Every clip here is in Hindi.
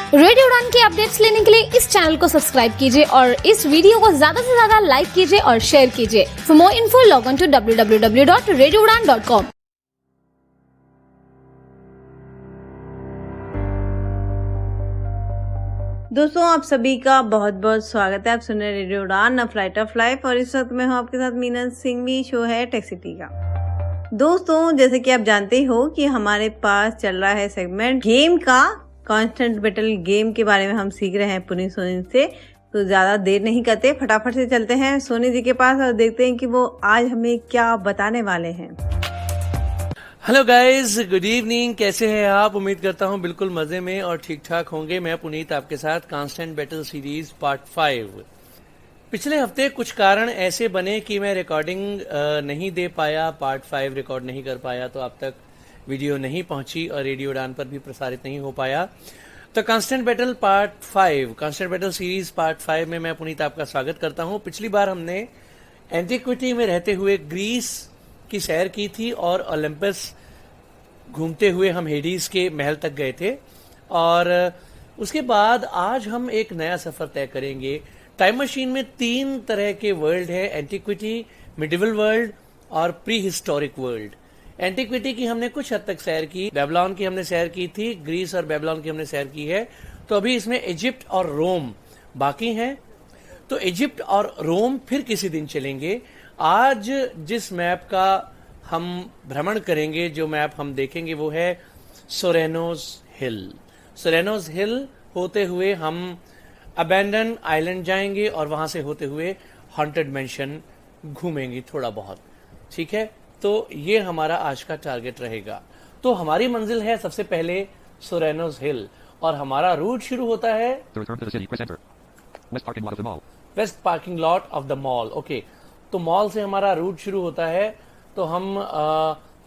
रेडियो उड़ान के अपडेट्स लेने के लिए इस चैनल को सब्सक्राइब कीजिए और इस वीडियो को ज्यादा से ज्यादा लाइक कीजिए और शेयर कीजिए। For more info log on to www.radioudan.com। दोस्तों, आप सभी का बहुत बहुत स्वागत है। आप सुन रहे रेडियो उड़ान अ फ्लाइट ऑफ लाइफ और इस वक्त मैं हूँ आपके साथ मीना सिंघवी। शो है टेक सिटी का। दोस्तों, जैसे कि आप जानते हो कि हमारे पास चल रहा है सेगमेंट गेम का। कांस्टेंट बैटल गेम के बारे में हम सीख रहे हैं पुनी सोनी से। तो ज्यादा देर नहीं करते, फटाफट से चलते हैं सोनी जी के पास और देखते हैं कि वो आज हमें क्या बताने वाले हैं। Hello guys, good evening. कैसे हैं आप? उम्मीद करता हूं बिल्कुल मजे में और ठीक ठाक होंगे। मैं पुनीत आपके साथ कांस्टेंट बैटल सीरीज पार्ट 5। पिछले हफ्ते कुछ कारण ऐसे बने कि मैं रिकॉर्डिंग नहीं दे पाया, पार्ट 5 रिकॉर्ड नहीं कर पाया, तो आप तक वीडियो नहीं पहुंची और रेडियो उड़ान पर भी प्रसारित नहीं हो पाया। तो constant battle part 5, constant battle series part 5 में मैं पुनीत आपका स्वागत करता हूं। पिछली बार हमने एंटिक्विटी में रहते हुए ग्रीस की सैर की थी और ओलंपस घूमते हुए हम हेडीज के महल तक गए थे। और उसके बाद आज हम एक नया सफर तय करेंगे। टाइम मशीन में 3 तरह के वर्ल्ड है: एंटिक्विटी, मिडिवल वर्ल्ड और प्री हिस्टोरिक वर्ल्ड। एंटिक्विटी की हमने कुछ हद तक सैर की, बेबीलोन की हमने सैर की थी, ग्रीस और बेबीलोन की हमने सैर की है। तो अभी इसमें इजिप्ट और रोम बाकी हैं। तो इजिप्ट और रोम फिर किसी दिन चलेंगे। आज जिस मैप का हम भ्रमण करेंगे, जो मैप हम देखेंगे, वो है सोरेनोस हिल। सोरेनोस हिल होते हुए हम अबैंडन आइलैंड जाएंगे और वहां से होते हुए हॉन्टेड मैंशन घूमेंगे थोड़ा बहुत। ठीक है, तो ये हमारा आज का टारगेट रहेगा। तो हमारी मंजिल है सबसे पहले सोरेनोस हिल और हमारा रूट शुरू होता है west parking lot of the mall. Okay, तो मॉल से हमारा रूट शुरू होता है। तो हम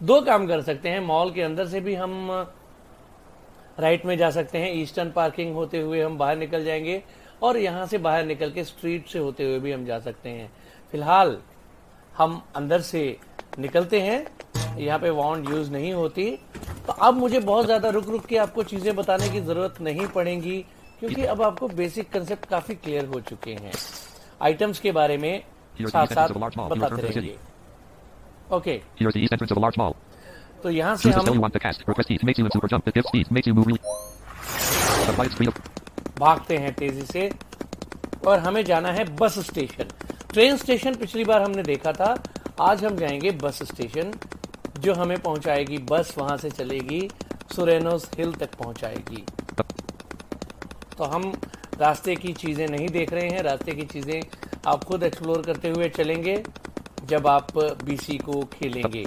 2 काम कर सकते हैं। मॉल के अंदर से भी हम राइट में जा सकते हैं, ईस्टर्न पार्किंग होते हुए हम बाहर निकल जाएंगे, और यहां से बाहर निकल के स्ट्रीट से होते हुए भी हम जा सकते हैं। फिलहाल हम अंदर से निकलते हैं। यहाँ पे वाउंड यूज नहीं होती। तो अब मुझे बहुत ज्यादा रुक रुक के आपको चीजें बताने की जरूरत नहीं पड़ेगी, क्योंकि अब आपको बेसिक कंसेप्ट काफी क्लियर हो चुके हैं। आइटम्स के बारे में साथ साथ बताते रहेंगे। ओके, तो यहाँ से हम भागते हैं तेजी से और हमें जाना है बस स्टेशन। ट्रेन स्टेशन पिछली बार हमने देखा था, आज हम जाएंगे बस स्टेशन, जो हमें पहुंचाएगी। बस वहां से चलेगी, सोरेनोस हिल तक पहुंचाएगी। तो हम रास्ते की चीजें नहीं देख रहे हैं, रास्ते की चीजें आप खुद एक्सप्लोर करते हुए चलेंगे जब आप बीसी को खेलेंगे।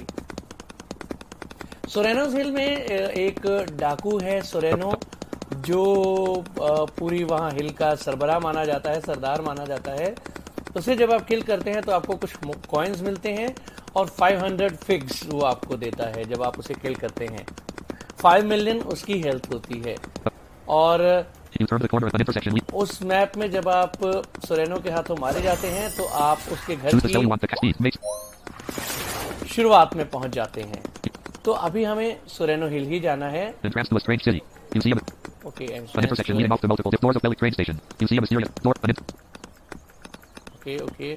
सोरेनोस हिल में एक डाकू है सोरेनो, जो पूरी वहां हिल का सरबराह माना जाता है, सरदार माना जाता है। उसे जब आप किल करते हैं तो आपको कुछ कॉइन्स मिलते हैं और 500 फिग्स वो आपको देता है जब आप उसे किल करते हैं। 5 मिलियन उसकी हेल्थ होती है। और उस मैप में जब आप सोरेनो के हाथों मारे जाते हैं तो आप उसके घर की शुरुआत में पहुंच जाते हैं। तो अभी हमें सोरेनो हिल ही जाना है। Okay, okay,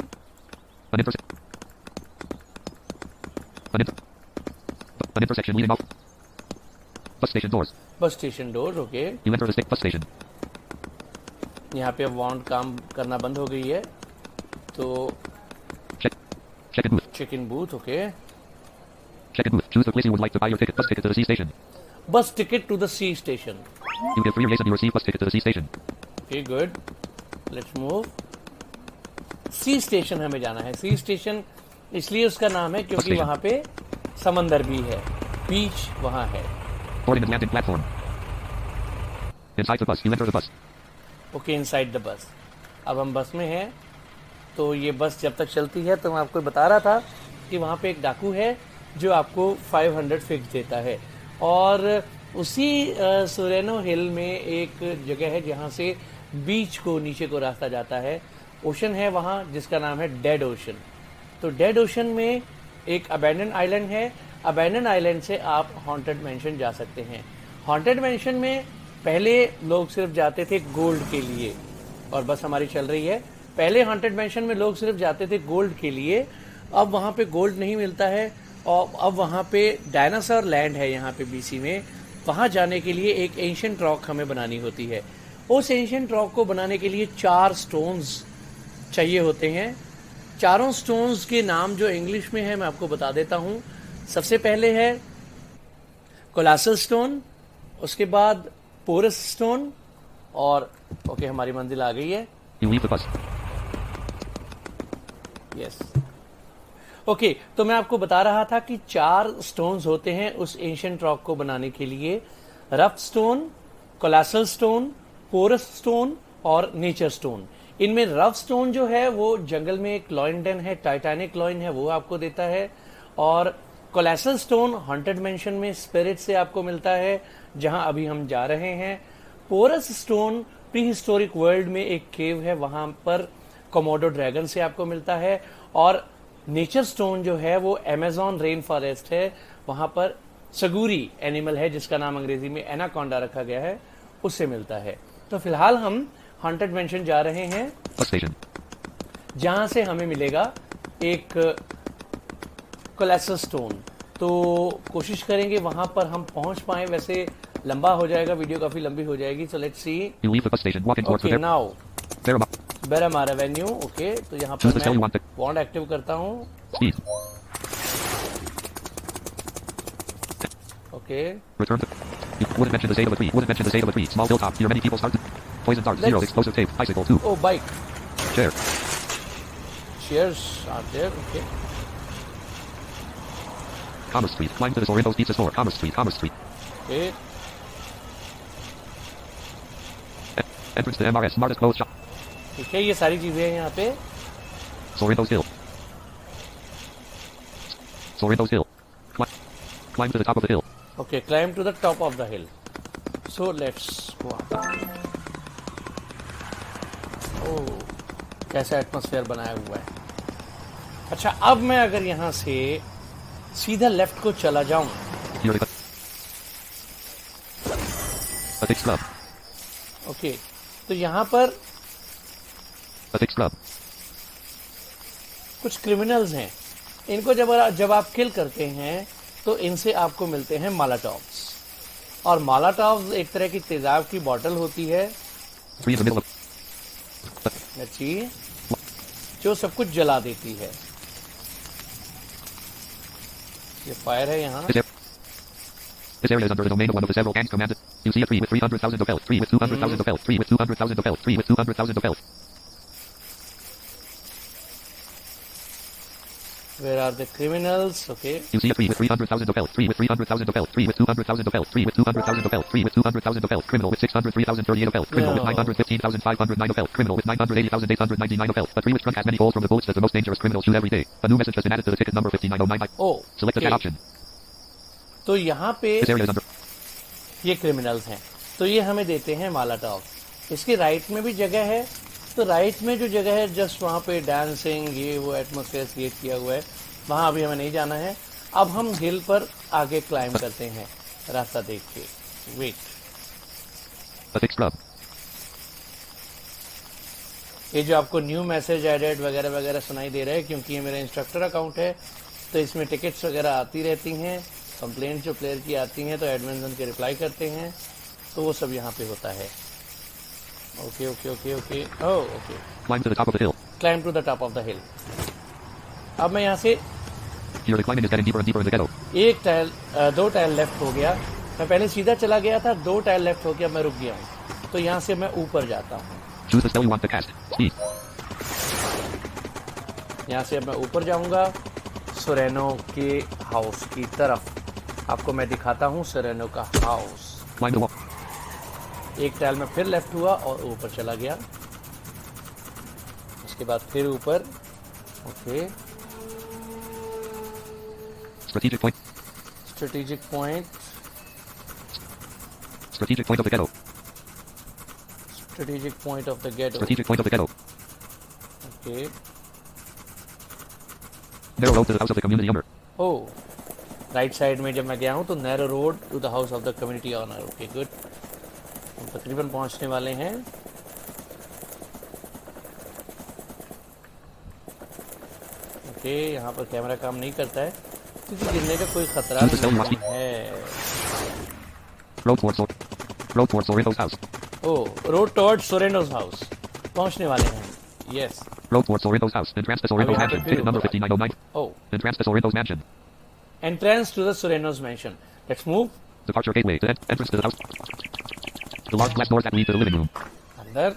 bus station door. Okay, यहाँ पे अब वाउंड काम करना बंद हो गई है। तो check in booth. Okay, bus ticket to the sea station. Okay, good, let's move. Sea station हमें जाना है। सी स्टेशन इसलिए उसका नाम है क्योंकि वहां पे समंदर भी है, बीच वहां है। Okay, inside the bus. अब हम बस में हैं। तो ये बस जब तक चलती है तो मैं आपको बता रहा था कि वहां पे एक डाकू है जो आपको 500 फिग्स देता है। और उसी सोरेनो हिल में एक जगह है जहां से बीच को नीचे को रास्ता जाता है। ओशन है वहां जिसका नाम है डेड ओशन। तो डेड ओशन में एक अबैंडन आइलैंड है। अबैंडन आइलैंड से आप हॉन्टेड मैंशन जा सकते हैं। हॉन्टेड मैंशन में पहले लोग सिर्फ जाते थे गोल्ड के लिए, और बस हमारी चल रही है। पहले हॉन्टेड मैंशन में लोग सिर्फ जाते थे गोल्ड के लिए, अब वहां पे गोल्ड नहीं मिलता है, और अब वहां पे डायनासोर लैंड है यहाँ पे बीसी में। वहां जाने के लिए एक एंशिएंट रॉक हमें बनानी होती है। उस एंशिएंट रॉक को बनाने के लिए 4 स्टोन्स चाहिए होते हैं। चारों स्टोन्स के नाम जो इंग्लिश में है मैं आपको बता देता हूं। सबसे पहले है कोलासल स्टोन, उसके बाद पोरस स्टोन, और ओके हमारी मंजिल आ गई है। यस ओके, तो मैं आपको बता रहा था कि 4 स्टोन्स होते हैं उस एंशिएंट रॉक को बनाने के लिए। Rough stone, colossal stone, porous stone और नेचर स्टोन। इनमें रफ स्टोन जो है वो जंगल में एक लॉयनडन है, टाइटैनिक लॉयन है, वो आपको देता है। और कोलासल स्टोन हॉन्टेड मैंशन में स्पिरिट से आपको मिलता है, जहां अभी हम जा रहे हैं। Porous stone prehistoric world में एक केव है, वहां पर कोमोडो ड्रैगन से आपको मिलता है। और नेचर स्टोन जो है वो अमेज़न रेन फॉरेस्ट है, वहां पर सगूरी एनिमल है जिसका नाम अंग्रेजी में एनाकोंडा रखा गया है, उससे मिलता है। तो फिलहाल हम हॉन्टेड मैंशन जा रहे हैं, जहां से हमें मिलेगा एक कोलासल स्टोन। तो कोशिश करेंगे वहां पर हम पहुंच पाए। वैसे लंबा हो जाएगा, वीडियो काफी लंबी हो जाएगी। So let's see. Okay now Beramar Avenue. Okay, तो यहाँ पर मैं बॉन्ड एक्टिव करता हूँ। Okay Wouldn't mention the state of the tree. Wouldn't mention the state of the tree. Small hilltop. Here many people started. Poison dart. 0. Explosive tape. Bicycle. 2. Oh, bike. Chair. Chairs are there. Okay. Commerce Street. Climb to the Sorrento's Pizza Store. Commerce Street. Commerce Street. Okay. Entrance to MRS. Smartest clothes shop. ठीक है, ये सारी चीजें हैं यहाँ पे। Sorrento's Hill. Sorrento's Hill. Climb to the top of the hill. Okay, climb to the top of the hill. So let's go up. Oh, कैसा एटमॉस्फेयर बनाया हुआ है। अच्छा, अब मैं अगर यहाँ से सीधा लेफ्ट को चला जाऊं, ओके, तो यहाँ पर कुछ क्रिमिनल्स हैं। इनको जब आप किल करते हैं तो इनसे आपको मिलते हैं मालाटॉव्स। और मालाटॉव्स एक तरह की तेजाब की बोतल होती है अच्छी, जो सब कुछ जला देती है। ये फायर है यहाँ। This area is under the domain of one of the several gangs commanded. You see a tree with 300,000 of health, tree with 200,000 of health, tree with 200,000 of health, tree with 200,000 of health. Where are the criminals? Okay. You see a tree with 300,000 of health, tree with 300,000 of health, tree with 200,000 of health, tree with 200,000 of health, tree with 200,000 of health, criminal with 603,038 of health, criminal with 915,509 of health, criminal with 980,899 of health. A tree with trunk has many holes from the bullets that the most dangerous criminals shoot every day. A new message has been added to the ticket number 5909. Oh, select the chat option. तो यहाँ पे This area is under. ये क्रिमिनल्स हैं, तो ये हमें देते हैं मालाटॉव। इसके राइट में भी जगह है, तो राइट में जो जगह है जस्ट वहाँ पे डांसिंग, ये वो एटमॉस्फेयर क्रिएट किया हुआ है, वहाँ अभी हमें नहीं जाना है। अब हम हिल पर आगे क्लाइंब करते हैं रास्ता देख के। वेट, ये जो आपको न्यू मैसेज एडेड वगैरह वगैरह सुनाई दे रहा है, क्योंकि ये मेरा इंस्ट्रक्टर अकाउंट है, तो इसमें टिकट्स वगैरह आती रहती हैं, कंप्लेंट जो प्लेयर की आती हैं तो एडमिन उनके रिप्लाई करते हैं, तो वो सब यहाँ पे होता है। Okay okay okay okay okay, Climb to the top of the hill. Climb to the top of the hill. अब मैं यहाँ से Here the climbing is getting deeper and deeper in the ghetto. एक टाइल 2 टाइल लेफ्ट हो गया। मैं पहले सीधा चला गया था, 2 टाइल लेफ्ट हो गया, मैं रुक गया हूँ। तो यहाँ से मैं ऊपर जाता हूँ। Choose the spell you want to cast. Speed. यहाँ से अब मैं ऊपर जाऊंगा सोरेनो के हाउस की तरफ। आपको मैं दिखाता हूँ सोरेनो का हाउस। Climb the wall. एक टाइल में फिर लेफ्ट हुआ और ऊपर चला गया, उसके बाद फिर ऊपर। Okay, Strategic point. Strategic point, Strategic point of the ghetto. Strategic point of the ghetto. Strategic point of the ghetto. Okay, Narrow road to the house of the community owner. Oh right side में जब मैं गया हूँ तो narrow road to the house of the community owner. Okay good. हम तकरीबन पहुंचने वाले हैं। ओके, यहाँ पर कैमरा काम नहीं करता है क्योंकि गिरने का कोई खतरा नहीं है। Road towards Sorrento's house. Road towards Sorrento's house पहुंचने वाले हैं। Yes, Road towards Sorrento's house. Entrance to Sorrento's mansion. Ticket number 5909. Entrance to Sorrento's mansion. Entrance to the Sorrento's mansion. Let's move. Departure gateway. Entrance to the house. The large glass doors that lead to the living room. अंदर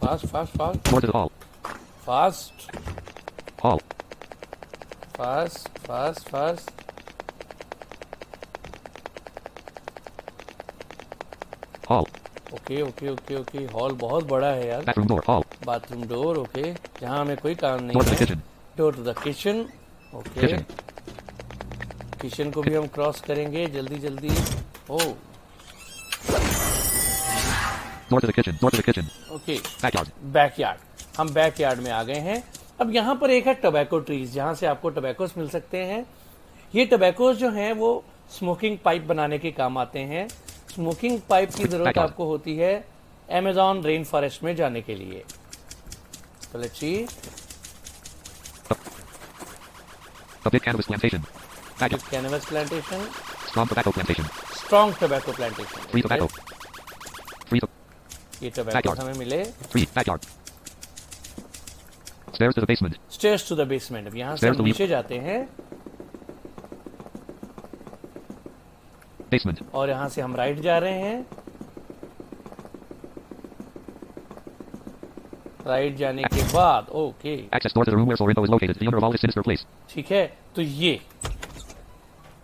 fast Door to the hall. Fast Hall. Fast. Hall. Okay. Hall बहुत बड़ा है यार। Bathroom door. Hall. Bathroom door. Okay, जहाँ हमें कोई काम Door to नहीं the है। kitchen. Door to the kitchen. Okay, Kitchen. Kitchen को भी हम क्रॉस करेंगे जल्दी। Oh, Door to the kitchen. Okay. Backyard. Backyard, हम बैकयार्ड में आ गए हैं। अब यहाँ पर एक है टोबैको ट्रीज, जहाँ से आपको टोबैकोस मिल सकते हैं। ये टोबैकोस जो हैं वो स्मोकिंग पाइप बनाने के काम आते हैं। स्मोकिंग पाइप की जरूरत आपको होती है अमेज़न रेन फॉरेस्ट में जाने के लिए। तो let's see. A big cannabis plantation. Backyard. Canvas plantation, Strong tobacco plantation. Strong tobacco plantation. Free tobacco. Free to- ये टोबैको Backyard. हमें मिले। Free. Backyard. Stairs to the basement. Stairs to the basement. अब यहाँ से Stairs हम to नीचे जाते हैं Basement. और यहाँ से हम राइट जा रहे हैं। राइट जाने के बाद okay, Access door to the room where Sorrento is located. The owner of all this sinister place. ठीक है। तो ये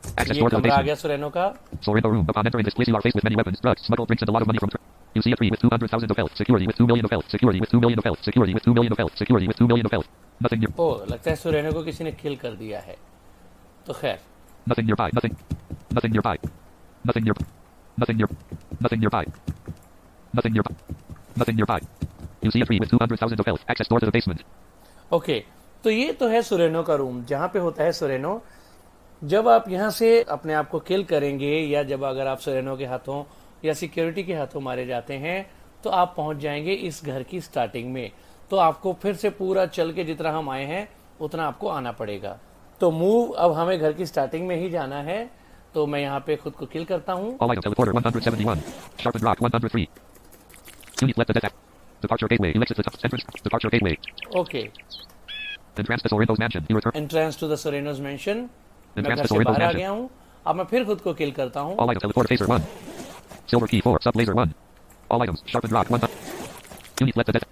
Access door to the कमरा आ basement. गया सोरेनो का। Sorrento room. Upon entering this place, you are faced with many weapons, drugs, smuggled drinks, and a lot of money from. You see a tree with 200,000 of health. Security with 2 million of health. Security with 2 million of health. Security with 2 million of health. Security with 2 million of health. Nothing near. ओ, लगता है सोरेनो को किसी ने किल कर दिया है। तो खैर, Nothing nearby. Nothing. Nothing nearby. Nothing near. Nothing near. Nothing nearby. Nothing nearby. Nothing nearby. You see a tree with 200,000 of health. Access door to the basement. Okay, तो ये तो है सोरेनो का रूम, जहाँ पे होता है सोरेनो। जब आप यहाँ से अपने आप को किल करेंगे या जब अगर आप सोरेनो के हाथों या सिक्योरिटी के हाथों मारे जाते हैं तो आप पहुंच जाएंगे इस घर की स्टार्टिंग में। तो आपको फिर से पूरा चल के जितना हम आए हैं उतना आपको आना पड़ेगा। तो मूव, अब हमें घर की स्टार्टिंग में ही जाना है। तो मैं यहाँ पे खुद को किल करता हूँ। All items. Teleporter 171. Sharpened rock 103. Unit left the death. Departure gateway. You exit the top entrance. Departure gateway. ओके, Entrance to Sorrento's mansion. You return. Entrance to the Sorrento's mansion. मैं Entrance घर to से Sorrento's बाहर आ mansion. गया हूँ। अब मैं फिर खुद को किल करता हूँ। All items. Teleporter phaser 1. Silver key 4. Sub laser 1. All items. Sharpened rock 1. Unit left the death.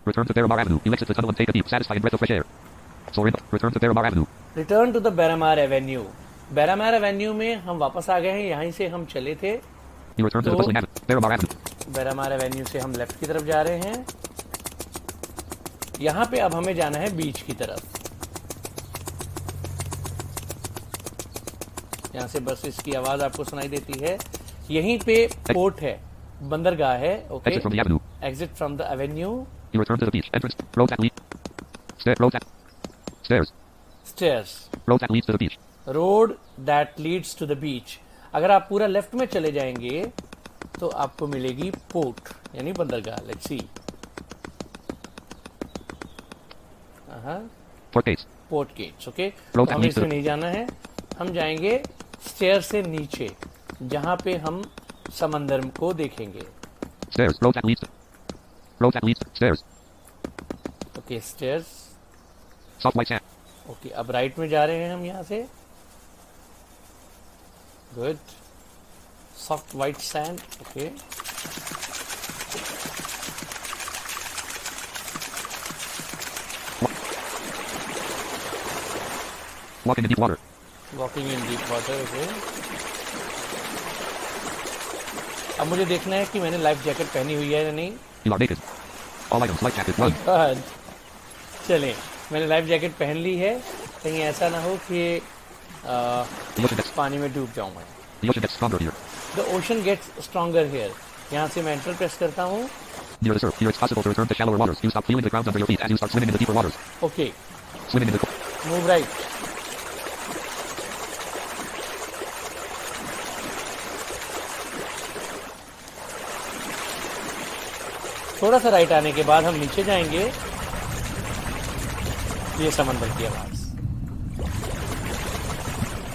Return to Beramar Avenue. You exit the tunnel and take a deep, satisfying breath of fresh air. Sorrento. Return to Beramar Avenue. Return to the Beramar Avenue. Beramar Avenue में हम वापस आ गए हैं, यहीं से हम चले थे। You return to the So- bustling avenue. Beramar Avenue. Beramar Avenue से हम लेफ्ट की तरफ जा रहे हैं। यहाँ पे अब हमें जाना है बीच की तरफ। यहाँ से बस इसकी आवाज आपको सुनाई देती है। यहीं पे पोर्ट है, बंदरगाह है। Okay, Exit from the avenue. Exit from the Avenue. You return to the beach. Entrance. Road that lead. Road that. Stairs. Stairs. Road that leads to the beach. Road that leads to the beach. अगर आप पूरा लेफ्ट में चले जाएंगे तो आपको मिलेगी पोर्ट यानी बंदरगाह। Let's see. Port gates. Port gates. Okay, Road हमें that leads to इसमें the. नहीं जाना है, हम जाएंगे स्टेयर से नीचे जहां पे हम समंदर को देखेंगे। Stairs. Road that leads to. Road that leads to. Stairs. Okay, stairs. Soft white sand. Okay, अब राइट में जा रहे हैं हम यहाँ से। Good. Soft white sand. Okay, Walk into deep water. Walking in deep water. Okay, अब मुझे देखना है कि मैंने लाइफ जैकेट पहनी हुई है या नहीं। You are naked. All items. Life jacket 1. God. चलें, मैंने लाइफ जैकेट पहन ली है, कहीं ऐसा ना हो कि The ocean gets. पानी में डूब जाऊं मैं। The ocean gets stronger here. The ocean gets stronger here. यहाँ से मैं एंटर प्रेस करता हूँ। Near the surf. Here it's possible to return to shallower waters. You stop feeling the ground under your feet as you start swimming in the deeper waters. Okay, Swimming in the. Move right. थोड़ा सा राइट आने के बाद हम नीचे जाएंगे, ये समंदर की आवाज।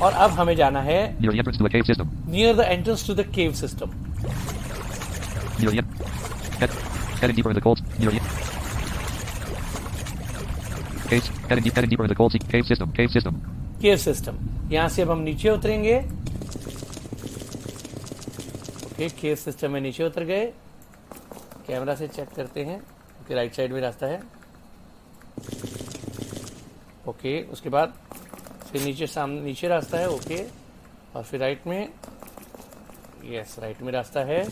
और अब हमें जाना है Near the entrance to a cave system. Near the entrance to the cave system. Near the heading deeper in the cold. Near the caves. Heading deeper in the cold. Cave system. Cave system. Cave system. यहां से अब हम नीचे उतरेंगे। ओके, केव सिस्टम में नीचे उतर गए। कैमरा से चेक करते हैं। ओके, राइट साइड में रास्ता है। ओके, उसके बाद फिर नीचे सामने नीचे रास्ता है। ओके, और फिर राइट में, यस राइट में रास्ता है।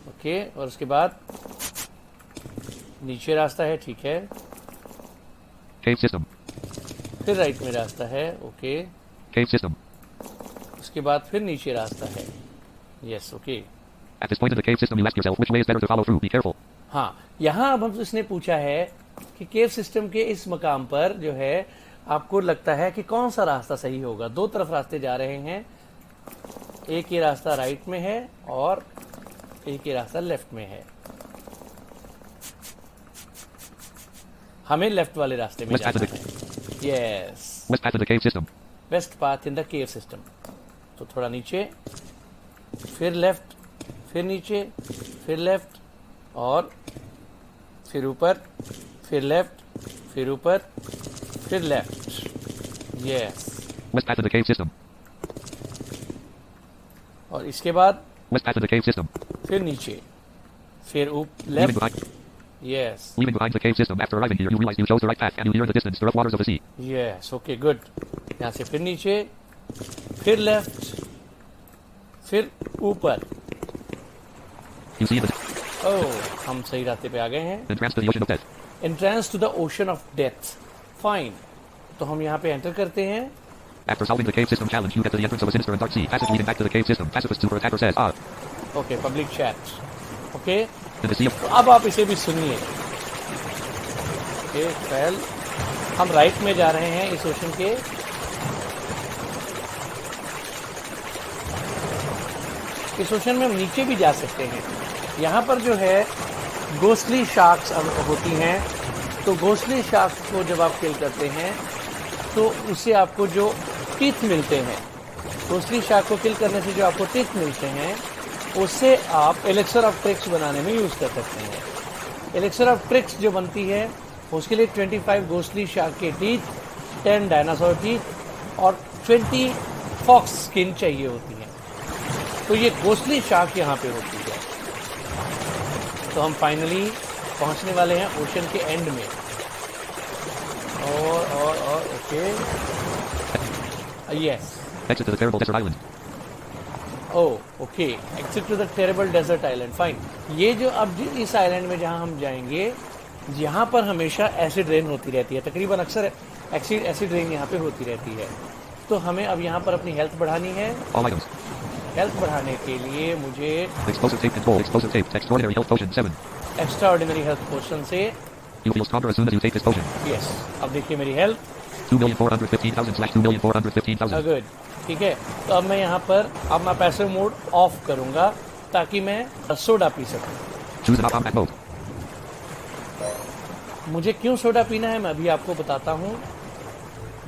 ओके, और उसके बाद नीचे रास्ता है। ठीक है, Cave system. फिर राइट में रास्ता है। Okay, Cave system. उसके बाद फिर नीचे रास्ता है। Yes, okay. At this point in the cave system, you ask yourself which way is better to follow through. Be careful. हाँ, यहाँ अब हम इसने पूछा है कि केव सिस्टम के इस मकाम पर जो है आपको लगता है कि कौन सा रास्ता सही होगा। दो तरफ रास्ते जा रहे हैं, एक ये रास्ता राइट में है और एक ये रास्ता लेफ्ट में है। हमें लेफ्ट वाले रास्ते में जाना है। Yes, West path of the cave system. Best path in the cave system. तो थोड़ा नीचे, फिर लेफ्ट, फिर नीचे, फिर लेफ्ट और फिर ऊपर, फिर लेफ्ट, फिर ऊपर, फिर left. Yes, West path of the cave system. और इसके बाद West path of the cave system. फिर नीचे, फिर Leaving left. behind, yes, leaving behind the cave system. After arriving here, you realize you chose the right path and you near the distance the rough waters of the sea. Yes, okay, good. यहाँ से फिर नीचे, फिर लेफ्ट, फिर ऊपर। You see the ओह, हम सही रास्ते पे आ गए हैं। entrance to the ocean of death. Entrance to the ocean of death. Fine, तो हम यहाँ पे एंटर करते हैं। After solving the cave system challenge, you get to the entrance of a sinister and dark sea. Passage leading back to the cave system. Pacifist super attacker says, okay, public chat. Okay, in the sea of तो अब आप इसे भी सुनिए। ओके, पहल हम राइट में जा रहे हैं इस ओशन के। इस ओशन में हम नीचे भी जा सकते हैं। यहाँ पर जो है घोस्टली शार्क्स होती हैं, तो घोस्टली शार्क्स को जब आप किल करते हैं तो उससे आपको जो टीथ मिलते हैं, घोस्टली शार्क को किल करने से जो आपको टीथ मिलते हैं, उससे आप एलेक्सर ऑफ ट्रिक्स बनाने में यूज कर सकते हैं। एलेक्सर ऑफ ट्रिक्स जो बनती है उसके लिए 25 घोस्टली शार्क के टीथ, 10 डायनासोर टीथ और 20 फॉक्स स्किन चाहिए होती है। तो ये घोस्टली शार्क यहाँ पे होती है। तो हम फाइनली पहुंचने वाले हैं ओशन के एंड में। और okay, yes, exit to the terrible desert island. Okay, exit to the terrible desert island. Fine, ये जो अब इस आइलैंड में जहां हम जाएंगे, यहाँ पर हमेशा एसिड रेन होती रहती है। तकरीबन अक्सर एसिड रेन यहाँ पे होती रहती है। तो हमें अब यहाँ पर अपनी हेल्थ बढ़ानी है। All items. हेल्थ बढ़ाने के लिए मुझे Explosive tape control. Explosive tape. Extraordinary health potion 7. Extraordinary health potion से, You feel stronger as soon as you take this potion. Yes, अब देखिए मेरी हेल्थ 2,415,000/2,415,000. गुड। ठीक है, तो अब मैं यहाँ पर अब मैं पैसिव मोड ऑफ करूंगा ताकि मैं सोडा पी सकूं। Choose an automatic mode. मुझे क्यों सोडा पीना है मैं अभी आपको बताता हूँ।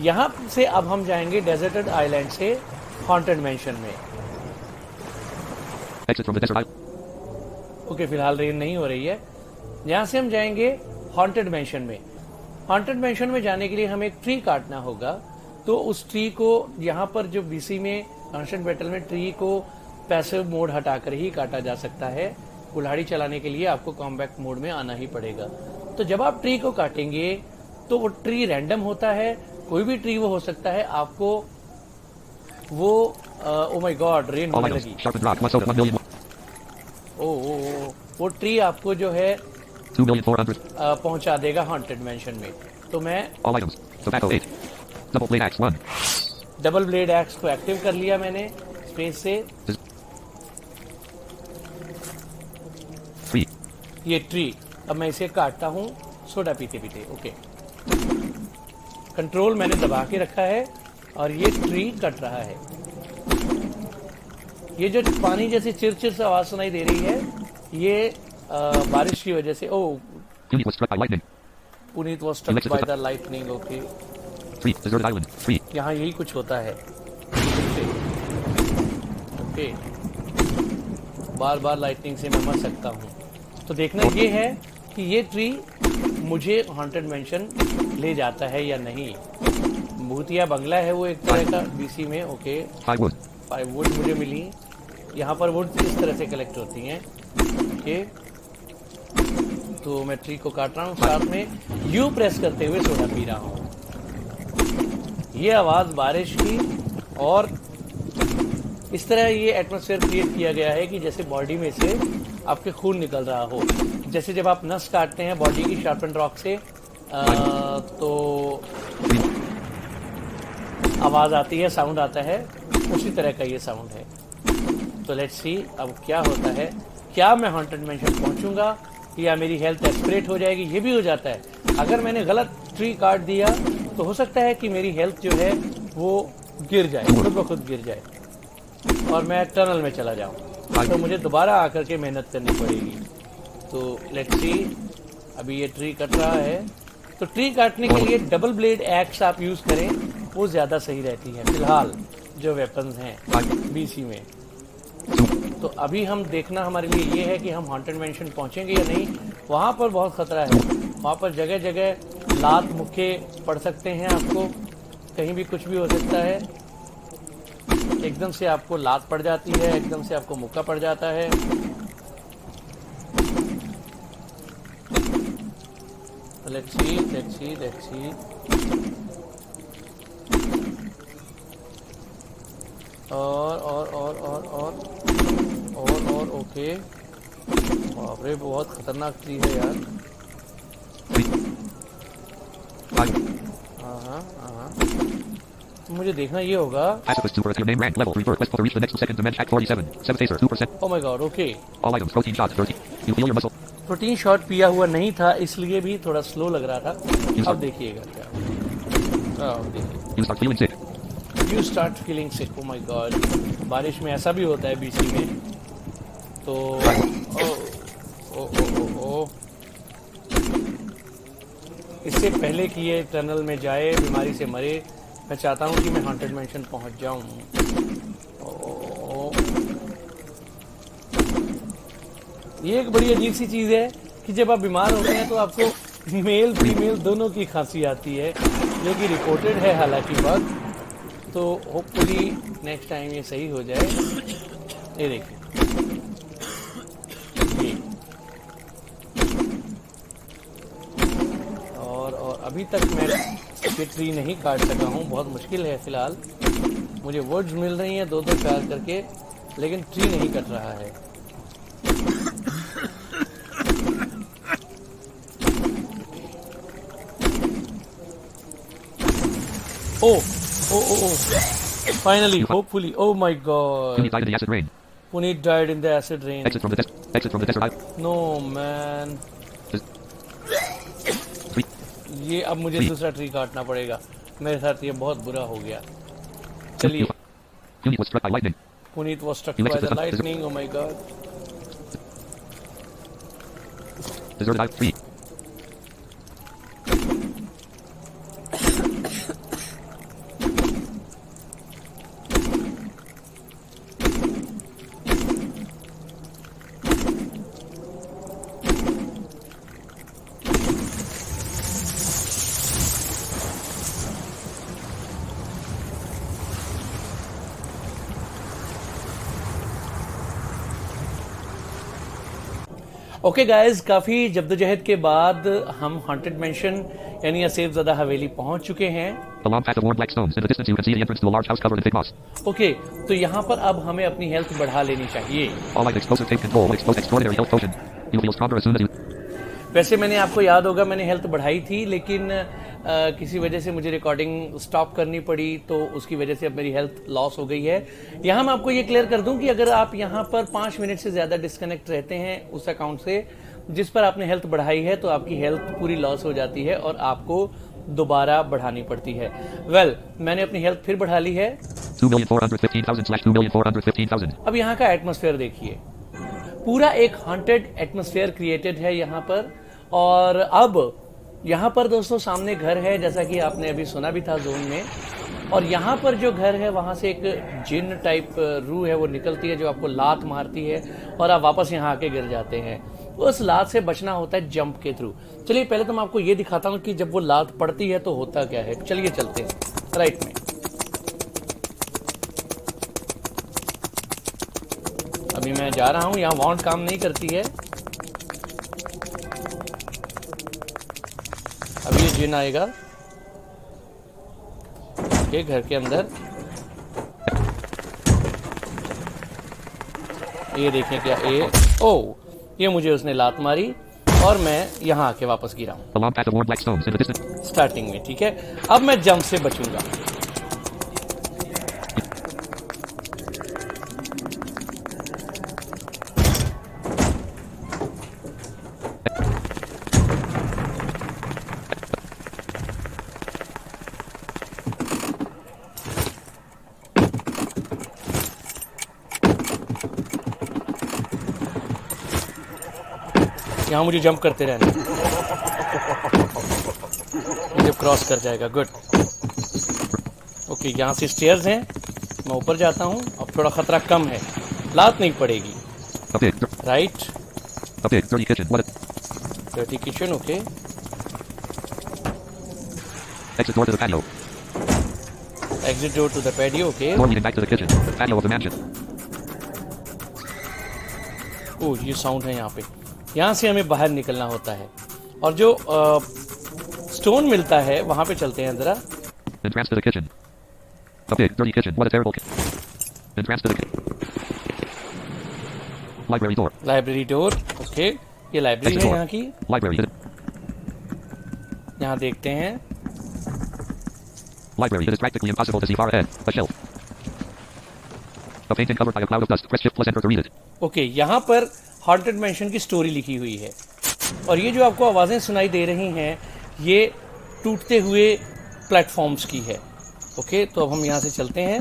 यहाँ से अब हम जाएंगे डेजर्टेड आइलैंड से हॉन्टेड मैंशन में। Exit from the desert island. Okay, फिलहाल रेन नहीं हो रही है। यहाँ से हम जाएंगे हॉन्टेड मैंशन में। हॉन्टेड मैंशन में जाने के लिए हमें एक ट्री काटना होगा। तो उस ट्री को यहाँ पर जो बीसी में कांस्टेंट बैटल में ट्री को पैसिव मोड हटाकर ही काटा जा सकता है। कुल्हाड़ी चलाने के लिए आपको कॉम्बैक्ट मोड में आना ही पड़ेगा। तो जब आप ट्री को काटेंगे तो वो ट्री रैंडम होता है, कोई भी ट्री वो हो सकता है। आपको वो oh my God, rain All होने items. लगी। Sharpened rock. 1 soda. 1 million. वो ट्री आपको जो है 2,400,000. पहुंचा देगा हॉन्टेड मैंशन में। तो मैं All items. Tobacco 8. Double blade axe 1. Double blade x को एक्टिव कर लिया मैंने स्पेस से। 3. ये ट्री अब मैं इसे काटता हूँ सोडा पीते पीते। ओके, कंट्रोल मैंने दबा के रखा है और ये ट्री कट रहा है। ये जो पानी जैसी चिरचिर से आवाज सुनाई दे रही है, ये बारिश की वजह से Puneet was struck by lightning. Puneet was struck by the lightning. Okay 3. Deserted island. 3. यहाँ यही कुछ होता है। ओके बार बार लाइटनिंग से मैं मर सकता हूँ। तो देखना ये है कि ये ट्री मुझे हॉन्टेड मेंशन ले जाता है या नहीं। भूतिया बंगला है वो एक तरह का बीसी में। Okay 5 wood. 5 वुड मुझे मिली। यहाँ पर वुड इस तरह से कलेक्ट होती हैं। ओके तो मैं ट्री को काट रहा हूँ, साथ में यू प्रेस करते हुए सोडा पी रहा हूँ। ये आवाज बारिश की, और इस तरह ये एटमॉस्फेयर क्रिएट किया गया है कि जैसे बॉडी में से आपके खून निकल रहा हो। जैसे जब आप नस काटते हैं बॉडी की शार्पन रॉक से तो आवाज आती है, साउंड आता है, उसी तरह का ये साउंड है। तो लेट्स सी अब क्या होता है। क्या मैं हॉन्टेड मेंशन पहुंचूंगा या मेरी हेल्थ एक्सप्रेट हो जाएगी। ये भी हो जाता है अगर मैंने गलत ट्री काट दिया तो हो सकता है कि मेरी हेल्थ जो है वो गिर जाए, खुद ब खुद गिर जाए और मैं टनल में चला जाऊं। तो मुझे दोबारा आकर के मेहनत करनी पड़ेगी। तो लेट्स सी अभी ये ट्री कट रहा है। तो ट्री काटने के लिए डबल ब्लेड एक्स आप यूज करें, वो ज्यादा सही रहती है फिलहाल जो वेपन्स हैं बीसी में। तो अभी हम देखना हमारे लिए ये है कि हम हॉन्टेड मेंशन पहुंचेंगे या नहीं। वहां पर बहुत खतरा है, वहां पर जगह जगह लात मुक्के पड़ सकते हैं आपको, कहीं भी कुछ भी हो सकता है। एकदम से आपको लात पड़ जाती है, एकदम से आपको मुक्का पड़ जाता है। लेट्स सी और ओके बाप रे बहुत खतरनाक ट्री है यार। हाँ मुझे देखना ये होगा। Oh my God, okay. Protein shot पिया हुआ नहीं था इसलिए भी थोड़ा स्लो लग रहा था। अब देखिएगा क्या। You start feeling sick. Oh my God. बारिश में ऐसा भी होता है बीसी में। तो इससे पहले कि ये टनल में जाए, बीमारी से मरे, मैं चाहता हूँ कि मैं हॉन्टेड मेंशन पहुँच जाऊँ। ये एक बड़ी अजीब सी चीज़ है कि जब आप बीमार होते हैं तो आपको मेल फीमेल दोनों की खांसी आती है, जो कि रिपोर्टेड है हालांकि बात। तो होपफुली नेक्स्ट टाइम ये सही हो जाए। ये देखिए और अभी तक मैं ये ट्री नहीं काट सका हूँ, बहुत मुश्किल है फिलहाल। मुझे वर्ड्स मिल रही हैं 2-2 4 करके, लेकिन ट्री नहीं कट रहा है। Oh, finally, hopefully. Oh my God. Puneet died in the acid rain. Puneet died in the acid rain. Exit from the desert island. No, man. ये अब मुझे दूसरा ट्री काटना पड़ेगा। मेरे साथ ये बहुत बुरा हो गया। चलिए। Puneet was struck by lightning. Puneet was struck by the lightning. Oh my God. Deserted island 3. Okay guys, काफी जद्दोजहद के बाद हम हॉन्टेड मेंशन यानी असेफज़दा हवेली पहुंच चुके हैं। The long path of worn black stones. In the distance you can see the entrance to a large house covered in thick moss. Okay, तो यहाँ पर अब हमें अपनी हेल्थ बढ़ा लेनी चाहिए। All right, explosive tape control. Expose extraordinary health potion. You will feel stronger as soon as you. वैसे मैंने आपको याद होगा मैंने हेल्थ बढ़ाई थी, लेकिन किसी वजह से मुझे रिकॉर्डिंग स्टॉप करनी पड़ी, तो उसकी वजह से अब मेरी हेल्थ लॉस हो गई है। यहाँ मैं आपको ये क्लियर कर दूं कि अगर आप यहाँ पर 5 मिनट से ज्यादा डिस्कनेक्ट रहते हैं उस अकाउंट से जिस पर आपने हेल्थ बढ़ाई है, तो आपकी हेल्थ पूरी लॉस हो जाती है और आपको दोबारा बढ़ानी पड़ती है। वेल, मैंने अपनी हेल्थ फिर बढ़ा ली है। 2,415,000/2,415,000. अब यहाँ का एटमॉस्फेयर देखिए, पूरा एक हॉन्टेड एटमॉस्फेयर क्रिएटेड है यहाँ पर। और अब यहाँ पर दोस्तों सामने घर है, जैसा कि आपने अभी सुना भी था जोन में। और यहाँ पर जो घर है वहाँ से एक जिन टाइप रूह है वो निकलती है, जो आपको लात मारती है और आप वापस यहाँ आके गिर जाते हैं। उस लात से बचना होता है जंप के थ्रू। चलिए पहले तो मैं आपको ये दिखाता हूँ कि जब वो लात पड़ती है तो होता क्या है। चलिए चलते हैं राइट में। अभी मैं जा रहा हूँ, यहाँ वाउंड काम नहीं करती है। अभी ये जिन आएगा के घर के अंदर। ये देखें क्या ये मुझे उसने लात मारी और मैं यहाँ आके वापस गिरा हूँ स्टार्टिंग में। ठीक है, अब मैं जंप से बचूंगा। यहाँ मुझे जंप करते रहना, मुझे क्रॉस कर जाएगा। Good, okay. यहाँ से स्टेयर्स हैं, मैं ऊपर जाता हूँ। अब थोड़ा खतरा कम है, लात नहीं पड़ेगी। Right, dirty kitchen. Okay, exit door to the patio. Exit door to the patio. Okay. Door leading back to the kitchen. Patio of the mansion. ओह, ये साउंड है यहाँ पे। यहाँ से हमें बाहर निकलना होता है और जो स्टोन मिलता है वहां पे चलते हैं जरा। Entrance to the kitchen. A big dirty kitchen. What a terrible kitchen. Entrance to the library door. Library door. Okay, ये लाइब्रेरी है यहाँ की। Library. यहाँ देखते हैं। Library. It is practically impossible to see far ahead. A shelf. A painting covered by a cloud of dust. Press shift plus enter to read it. Okay, यहाँ पर हॉन्टेड मैंशन की स्टोरी लिखी हुई है और ये जो आपको आवाजें सुनाई दे रही हैं ये टूटते हुए प्लेटफॉर्म्स की है। ओके, तो अब हम यहाँ से चलते हैं।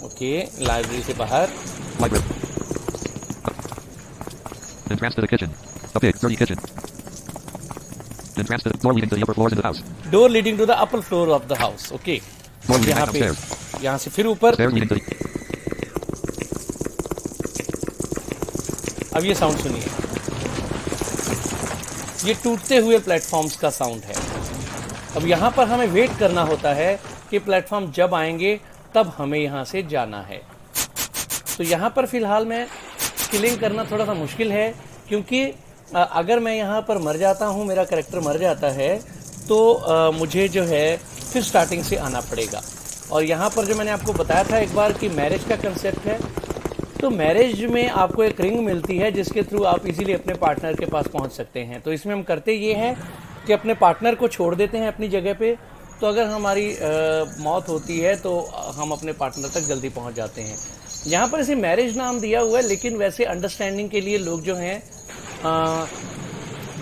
ओके, लाइब्रेरी से बाहर। Entrance to the kitchen. A big dirty kitchen. Entrance to the door leading to the upper floors of the house. Door leading to the upper floor of the house. Okay, यहाँ पे यहाँ से फिर ऊपर। अब ये साउंड सुनिए, ये टूटते हुए प्लेटफॉर्म्स का साउंड है। अब यहाँ पर हमें वेट करना होता है कि प्लेटफॉर्म जब आएंगे तब हमें यहाँ से जाना है। तो यहाँ पर फिलहाल मैं किलिंग करना थोड़ा सा मुश्किल है, क्योंकि अगर मैं यहाँ पर मर जाता हूँ, मेरा कैरेक्टर मर जाता है, तो मुझे जो है फिर स्टार्टिंग से आना पड़ेगा। और यहाँ पर जो मैंने आपको बताया था एक बार कि मैरिज का कंसेप्ट है, तो मैरिज में आपको एक रिंग मिलती है जिसके थ्रू आप इजीली अपने पार्टनर के पास पहुँच सकते हैं। तो इसमें हम करते ये हैं कि अपने पार्टनर को छोड़ देते हैं अपनी जगह पे, तो अगर हमारी मौत होती है तो हम अपने पार्टनर तक जल्दी पहुँच जाते हैं। यहाँ पर इसे मैरिज नाम दिया हुआ है, लेकिन वैसे अंडरस्टैंडिंग के लिए लोग जो हैं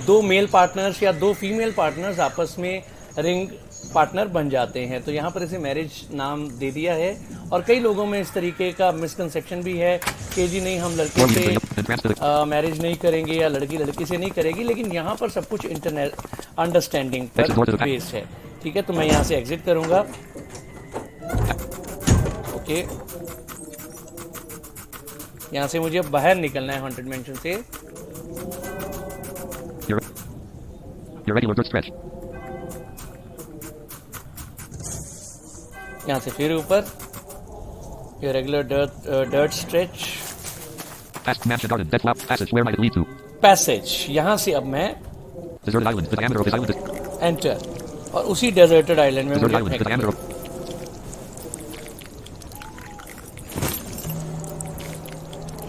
दो मेल पार्टनर्स या दो फीमेल पार्टनर्स आपस में रिंग पार्टनर बन जाते हैं, तो यहाँ पर इसे मैरिज नाम दे दिया है। और कई लोगों में इस तरीके का मिसकंसेप्शन भी है कि जी नहीं, हम लड़के से मैरिज नहीं करेंगे या लड़की लड़की से नहीं करेगी, लेकिन यहाँ पर सब कुछ इंटरनेट अंडरस्टैंडिंग पर बेस है। ठीक है, तो मैं यहाँ से एग्जिट करूँगा। ओके, यहाँ से मुझे बाहर निकलना है हॉन्टेड मैंशन से। यहाँ से फिर ऊपर ये रेगुलर डर्ट स्ट्रेच पैसेज। यहाँ से अब मैं एंटर और उसी डेजर्टेड आइलैंड में मुझे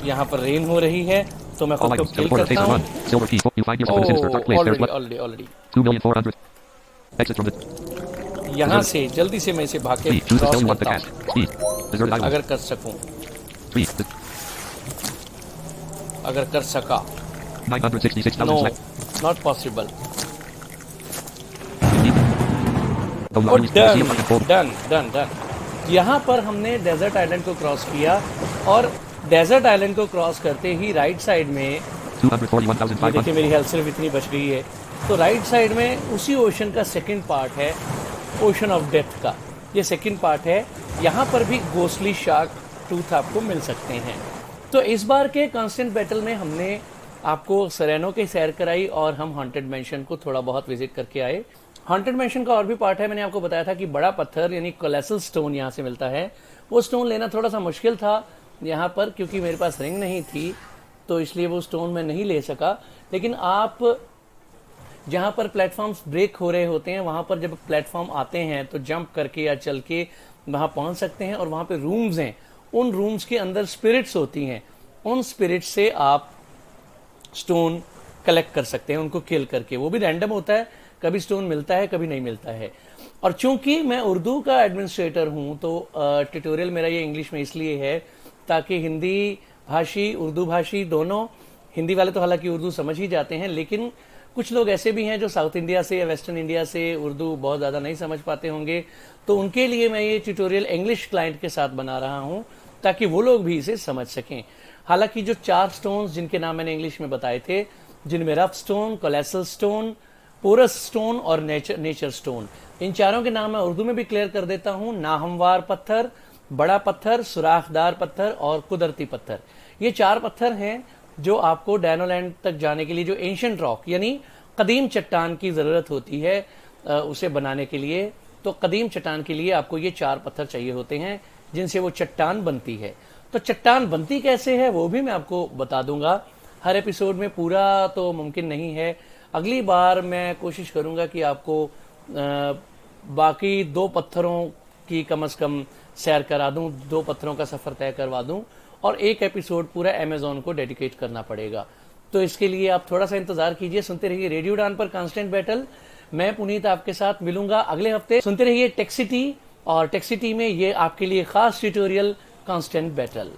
यहाँ पर रेन हो रही है, तो मैं खुद को किल करता हूँ। ऑलरेडी यहाँ से जल्दी से मैं इसे भाग के क्रॉस करता हूँ, अगर कर सकूं, अगर कर सका। No, not possible. Done done done. यहाँ पर हमने डेजर्ट आइलैंड को क्रॉस किया और डेजर्ट आइलैंड को क्रॉस करते ही राइट साइड में ये देखिए मेरी हेल्थ सिर्फ इतनी बच गई है, तो राइट साइड में उसी ओशन का सेकंड पार्ट है, ओशन ऑफ डेथ का ये सेकंड पार्ट है। यहाँ पर भी गोस्टली शार्क टूथ आपको मिल सकते हैं। तो इस बार के कांस्टेंट बैटल में हमने आपको सरेनो की सैर कराई और हम हॉन्टेड मैंशन को थोड़ा बहुत विजिट करके आए। हॉन्टेड मैंशन का और भी पार्ट है, मैंने आपको बताया था कि बड़ा पत्थर यानी कोलेसल स्टोन यहाँ से मिलता है। वो स्टोन लेना थोड़ा सा मुश्किल था यहाँ पर, क्योंकि मेरे पास रिंग नहीं थी, तो इसलिए वो स्टोन मैं नहीं ले सका। लेकिन आप जहाँ पर प्लेटफॉर्म्स ब्रेक हो रहे होते हैं, वहाँ पर जब प्लेटफॉर्म आते हैं तो जंप करके या चल के वहाँ पहुँच सकते हैं। और वहाँ पे रूम्स हैं, उन रूम्स के अंदर स्पिरिट्स होती हैं, उन स्पिरिट्स से आप स्टोन कलेक्ट कर सकते हैं उनको किल करके। वो भी रैंडम होता है, कभी स्टोन मिलता है कभी नहीं मिलता है। और चूंकि मैं उर्दू का एडमिनिस्ट्रेटर हूँ, तो ट्यूटोरियल मेरा ये इंग्लिश में इसलिए है ताकि हिंदी भाषी उर्दू भाषी दोनों, हिंदी वाले तो हालांकि उर्दू समझ ही जाते हैं, लेकिन कुछ लोग ऐसे भी हैं जो साउथ इंडिया से या वेस्टर्न इंडिया से उर्दू बहुत ज़्यादा नहीं समझ पाते होंगे, तो उनके लिए मैं ये ट्यूटोरियल इंग्लिश क्लाइंट के साथ बना रहा हूँ ताकि वो लोग भी इसे समझ सकें। हालांकि जो 4 स्टोन्स जिनके नाम मैंने इंग्लिश में बताए थे, जिनमें rough stone, colossal stone, porous stone और नेचर स्टोन, इन चारों के नाम मैं उर्दू में भी क्लियर कर देता हूँ। नाहमवार पत्थर, बड़ा पत्थर, सुराखदार पत्थर और कुदरती पत्थर, ये 4 पत्थर हैं जो आपको डायनोलैंड तक जाने के लिए, जो एंशिएंट रॉक यानी कदीम चट्टान की ज़रूरत होती है उसे बनाने के लिए, तो कदीम चट्टान के लिए आपको ये 4 पत्थर चाहिए होते हैं जिनसे वो चट्टान बनती है। तो चट्टान बनती कैसे है वो भी मैं आपको बता दूंगा। हर एपिसोड में पूरा तो मुमकिन नहीं है, अगली बार मैं कोशिश करूंगा कि आपको बाकी 2 पत्थरों की कम से कम सैर करा दूं, 2 पत्थरों का सफ़र तय करवा दूं, और एक एपिसोड पूरा अमेज़न को डेडिकेट करना पड़ेगा। तो इसके लिए आप थोड़ा सा इंतजार कीजिए, सुनते रहिए रेडियो उड़ान पर कांस्टेंट बैटल। मैं पुनीत आपके साथ मिलूंगा अगले हफ्ते। सुनते रहिए टेक सिटी, और टेक सिटी में ये आपके लिए खास ट्यूटोरियल कांस्टेंट बैटल।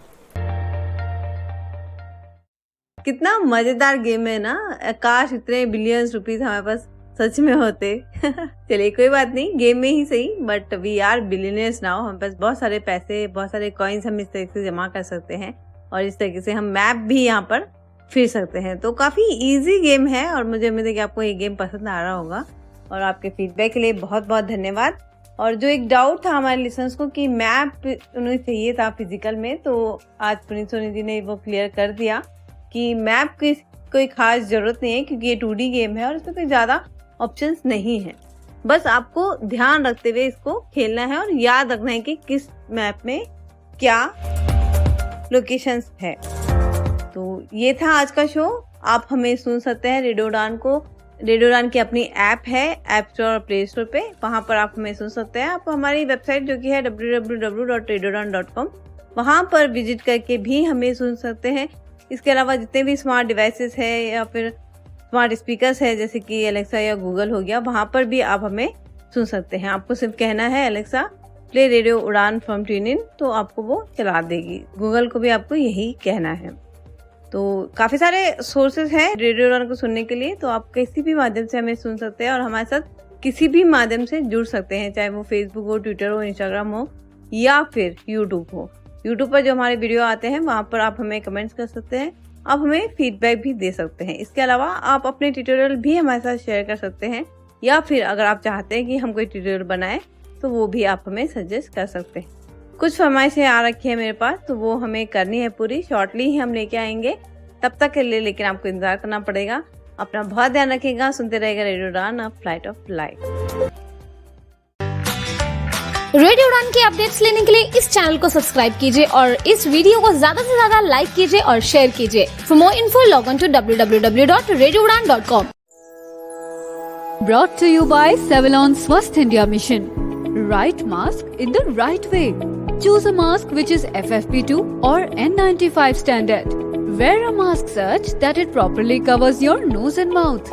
कितना मजेदार गेम है ना, काश इतने बिलियंस रुपीस हमारे पास सच में होते। चलिए कोई बात नहीं, गेम में ही सही, but we are billionaires now. हमारे पास बहुत सारे पैसे, बहुत सारे कॉइन्स हम इस तरीके से जमा कर सकते हैं और इस तरीके से हम मैप भी यहाँ पर फिर सकते हैं। तो काफी इजी गेम है और मुझे उम्मीद है कि आपको ये गेम पसंद आ रहा होगा। और आपके फीडबैक के लिए बहुत बहुत धन्यवाद। और जो एक डाउट था हमारे लिसनर्स को कि मैप उन्हें चाहिए था फिजिकल में, तो आज पुनीत सोनी जी ने वो क्लियर कर दिया कि मैप की कोई खास जरूरत नहीं है, क्योंकि ये 2D गेम है और इसमें कोई ज्यादा ऑप्शंस नहीं है। बस आपको ध्यान रखते हुए इसको खेलना है और याद रखना है कि किस मैप में क्या लोकेशंस है। तो ये था आज का शो। आप हमें सुन सकते हैं रेडियो उड़ान को, रेडियो उड़ान की अपनी ऐप है ऐप स्टोर और प्ले स्टोर पे, वहां पर आप हमें सुन सकते हैं। आप हमारी वेबसाइट जो कि है www.radioudan.com, वहां पर विजिट करके भी हमें सुन सकते हैं। इसके अलावा जितने भी स्मार्ट डिवाइसेस है या फिर स्मार्ट स्पीकर्स है जैसे कि एलेक्सा या गूगल हो गया, वहां पर भी आप हमें सुन सकते हैं। आपको सिर्फ कहना है एलेक्सा प्ले रेडियो उड़ान फ्रॉम ट्यून इन, तो आपको वो चला देगी। गूगल को भी आपको यही कहना है। तो काफी सारे सोर्सेज हैं रेडियो उड़ान को सुनने के लिए, तो आप किसी भी माध्यम से हमें सुन सकते हैं और हमारे साथ किसी भी माध्यम से जुड़ सकते हैं, चाहे वो फेसबुक हो, ट्विटर हो, इंस्टाग्राम हो या फिर यूट्यूब हो। यूट्यूब पर जो हमारे वीडियो आते हैं वहां पर आप हमें कमेंट्स कर सकते हैं, आप हमें फीडबैक भी दे सकते हैं। इसके अलावा आप अपने ट्यूटोरियल भी हमारे साथ शेयर कर सकते हैं, या फिर अगर आप चाहते हैं कि हम कोई ट्यूटोरियल बनाएं तो वो भी आप हमें सजेस्ट कर सकते हैं। कुछ फरमाइशें आ रखी है मेरे पास, तो वो हमें करनी है पूरी, शॉर्टली ही हम लेके आएंगे। तब तक के लिए लेकिन आपको इंतजार करना पड़ेगा। अपना बहुत ध्यान रखिएगा, सुनते रहेगा रेडियो उड़ान, a flight of life. Radio उड़ान की अपडेट्स लेने के लिए इस चैनल को सब्सक्राइब कीजिए और इस वीडियो को ज्यादा से ज्यादा लाइक कीजिए और शेयर कीजिए। For more info log on to www.radioudan.com। Brought to you by Savlon Swasth India Mission. Right mask in the right way. Choose a mask which is FFP2 or N95 standard. Wear a mask such that it properly covers your nose and mouth.